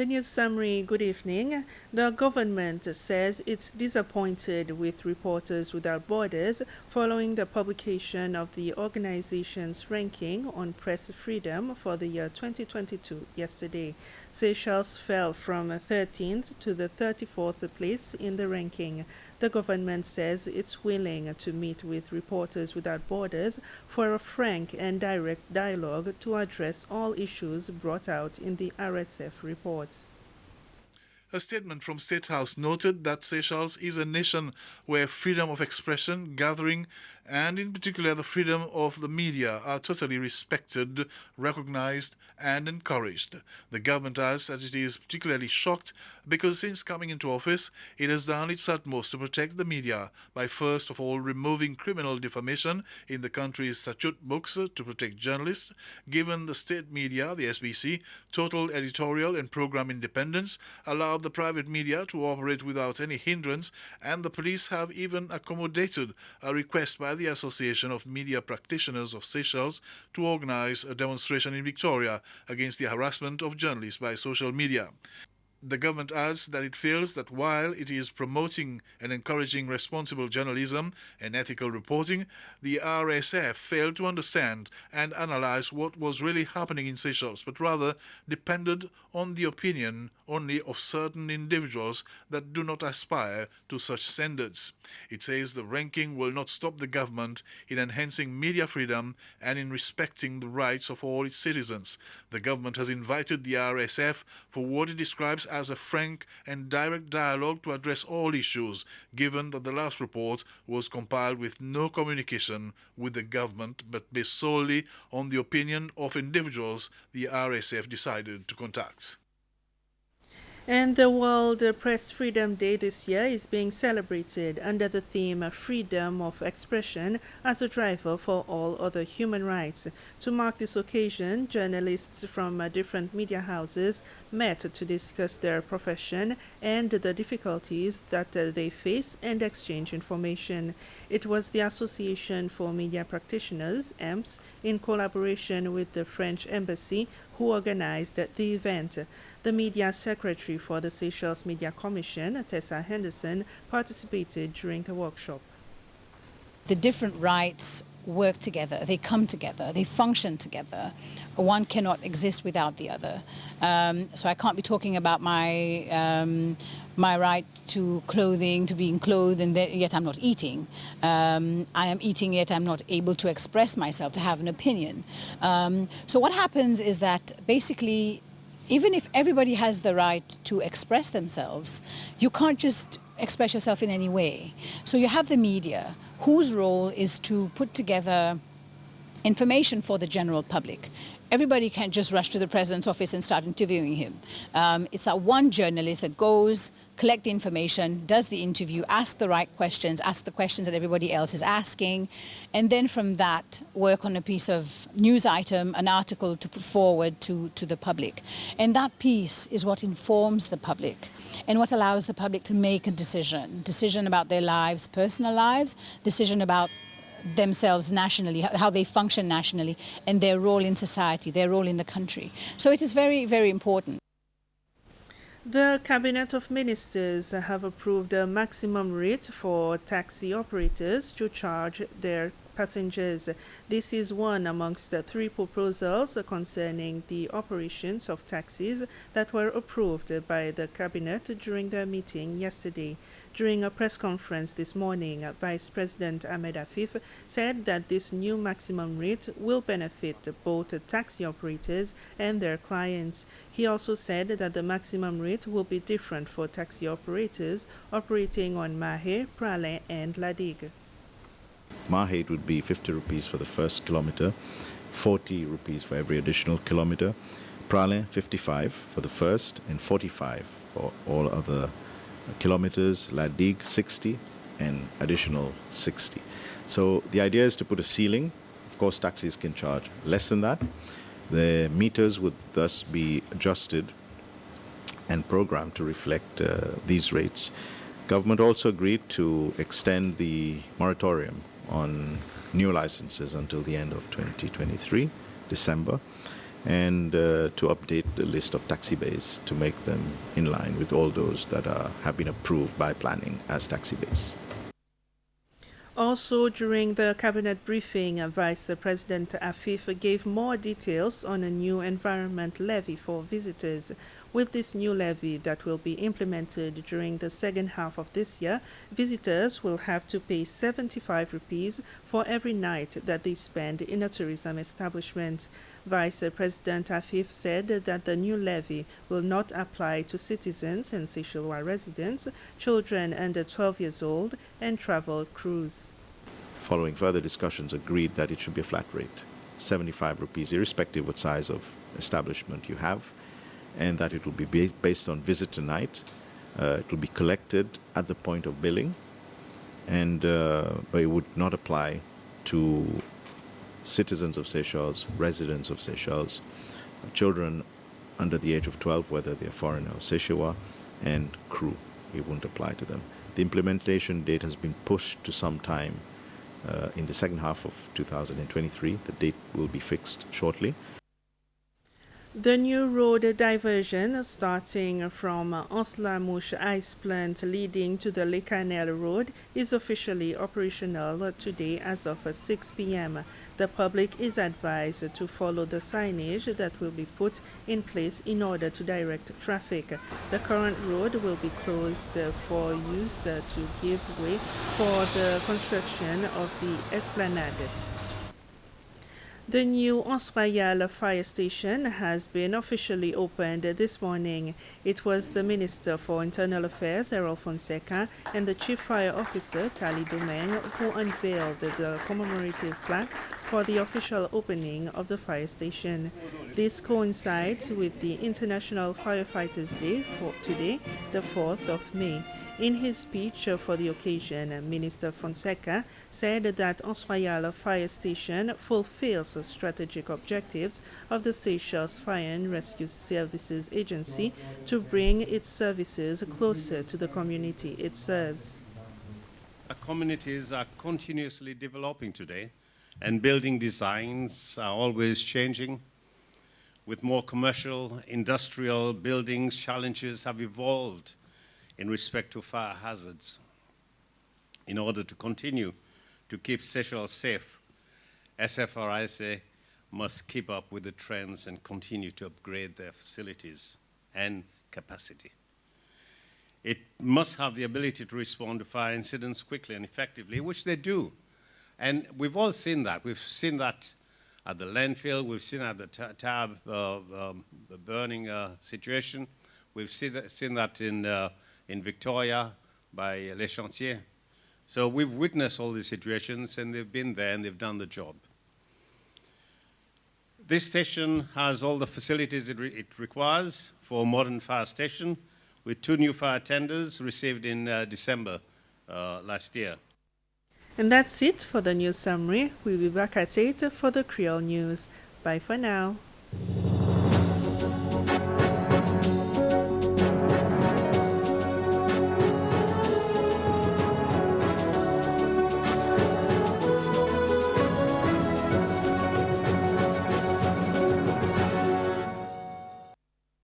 The news summary, good evening. The government says it's disappointed with Reporters Without Borders following the publication of the organization's ranking on press freedom for the year 2022 yesterday. Seychelles fell from 13th to the 34th place in the ranking. The government says it's willing to meet with Reporters Without Borders for a frank and direct dialogue to address all issues brought out in the RSF report. A statement from State House noted that Seychelles is a nation where freedom of expression, gathering, and in particular the freedom of the media are totally respected, recognized, and encouraged. The government adds that it is particularly shocked because since coming into office, it has done its utmost to protect the media by first of all removing criminal defamation in the country's statute books to protect journalists, given the state media, the SBC, total editorial and program independence, allowed the private media to operate without any hindrance, and the police have even accommodated a request by the Association of Media Practitioners of Seychelles to organize a demonstration in Victoria against the harassment of journalists by social media. The government adds that it feels that while it is promoting and encouraging responsible journalism and ethical reporting, the RSF failed to understand and analyze what was really happening in Seychelles, but rather depended on the opinion only of certain individuals that do not aspire to such standards. It says the ranking will not stop the government in enhancing media freedom and in respecting the rights of all its citizens. The government has invited the RSF for what it describes as a frank and direct dialogue to address all issues, given that the last report was compiled with no communication with the government but based solely on the opinion of individuals the RSF decided to contact. And the World Press Freedom Day this year is being celebrated under the theme Freedom of Expression as a driver for all other human rights. To mark this occasion, journalists from different media houses met to discuss their profession and the difficulties that they face and exchange information. It was the Association for Media Practitioners, AMPS, in collaboration with the French Embassy, who organized the event. The media secretary for the Seychelles Media Commission, Tessa Henderson, participated during the workshop. The different rights work together, they come together, they function together. One cannot exist without the other. So I can't be talking about my right to clothing, to being clothed, and yet I'm not eating. I am eating, yet I'm not able to express myself, to have an opinion. So what happens is that basically, even if everybody has the right to express themselves, you can't just express yourself in any way. So you have the media, whose role is to put together information for the general public. Everybody can't just rush to the president's office and start interviewing him. It's that one journalist that goes, collect the information, does the interview, ask the right questions, ask the questions that everybody else is asking, and then from that work on a piece of news item, an article to put forward to the public. And that piece is what informs the public and what allows the public to make a decision about their lives, personal lives, decision about themselves nationally, how they function nationally, and their role in society, their role in the country. So it is very, very important. The Cabinet of Ministers have approved a maximum rate for taxi operators to charge their passengers. This is one amongst the three proposals concerning the operations of taxis that were approved by the Cabinet during their meeting yesterday. During a press conference this morning, Vice President Ahmed Afif said that this new maximum rate will benefit both taxi operators and their clients. He also said that the maximum rate will be different for taxi operators operating on Mahé, Pralin, and Ladigue. Mahé, it would be 50 rupees for the first kilometer, 40 rupees for every additional kilometer. Pralin, 55 for the first and 45 for all other kilometers. Ladigue, 60 and additional 60. So the idea is to put a ceiling. Of course, taxis can charge less than that. The meters would thus be adjusted and programmed to reflect these rates. Government also agreed to extend the moratorium on new licenses until the end of 2023, December. and to update the list of taxi bays to make them in line with all those that have been approved by planning as taxi bays. Also, during the cabinet briefing, Vice President Afif gave more details on a new environment levy for visitors. With this new levy that will be implemented during the second half of this year, visitors will have to pay 75 rupees for every night that they spend in a tourism establishment. Vice President Afif said that the new levy will not apply to citizens and Seychelles residents, children under 12 years old, and travel crews. Following further discussions, agreed that it should be a flat rate, 75 rupees, irrespective of what size of establishment you have, and that it will be based on visitor night. It will be collected at the point of billing, and but it would not apply to citizens of Seychelles, residents of Seychelles, children under the age of 12, whether they're foreign or Seychellois, and crew. It won't apply to them. The implementation date has been pushed to some time in the second half of 2023. The date will be fixed shortly. The new road diversion starting from Anse-la-Mouche Ice Plant leading to the Le Canel Road is officially operational today as of 6 p.m. The public is advised to follow the signage that will be put in place in order to direct traffic. The current road will be closed for use to give way for the construction of the esplanade. The new Anse Royal fire station has been officially opened this morning. It was the Minister for Internal Affairs, Errol Fonseca, and the Chief Fire Officer, Tali Domingue, who unveiled the commemorative plaque for the official opening of the fire station. This coincides with the International Firefighters Day for today, the 4th of May. In his speech for the occasion, Minister Fonseca said that Anse Royal Fire Station fulfills the strategic objectives of the Seychelles Fire and Rescue Services Agency to bring its services closer to the community it serves. Our communities are continuously developing today, and building designs are always changing. With more commercial, industrial buildings, challenges have evolved in respect to fire hazards. In order to continue to keep Seychelles safe, SFRISA must keep up with the trends and continue to upgrade their facilities and capacity. It must have the ability to respond to fire incidents quickly and effectively, which they do. And we've all seen that. We've seen that at the landfill. We've seen at the tab burning situation. We've seen that in Victoria by Les Chantiers. So we've witnessed all these situations, and they've been there and they've done the job. This station has all the facilities it requires for a modern fire station, with 2 new fire tenders received in December last year. And that's it for the news summary. We'll be back at 8 for the Creole News. Bye for now.